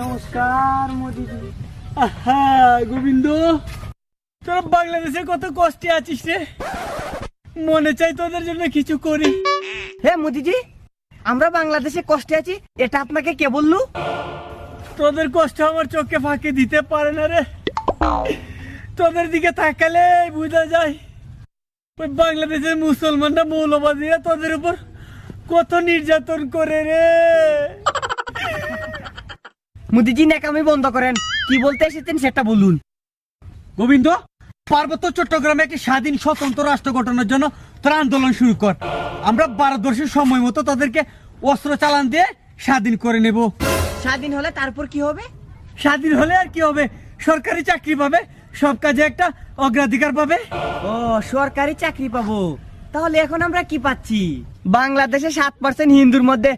নমস্কার মোদিজি। আহা গোবিন্দ, তোরা বাংলাদেশে কত কষ্টে আছিস রে, মনে চাই তোদের জন্য কিছু করি। হে মোদিজি, আমরা বাংলাদেশে কষ্টে আছি, এটা আপনাকে কে বললো? তোদের কষ্ট আমার চোখে ফাঁকি দিতে পারে না রে। তোদের দিকে তাকালে বোঝা যায় ওই বাংলাদেশের মুসলমানরা মৌলবাদীরা তোদের উপর কত নির্যাতন করে রে। মোদিজি ন্যাকামি বন্ধ করেন, কি বলতে এসেছেন সেটা বলুন। গোবিন্দ, পার্বত্য চট্টগ্রামে একটি স্বাধীন স্বতন্ত্র রাষ্ট্র গঠনের জন্য তোরা আন্দোলন শুরু কর। আমরা ভারতবর্ষের সময় মতো তাদেরকে অস্ত্র চালান দিয়ে স্বাধীন করে নেব। স্বাধীন হলে তারপর কি হবে? স্বাধীন হলে আর কি হবে, সরকারি চাকরি পাবে, সব কাজে একটা অগ্রাধিকার পাবে। ও, সরকারি চাকরি পাবো। তাহলে এখন আমরা কি পাচ্ছি? বাংলাদেশে 7% হিন্দুর মধ্যে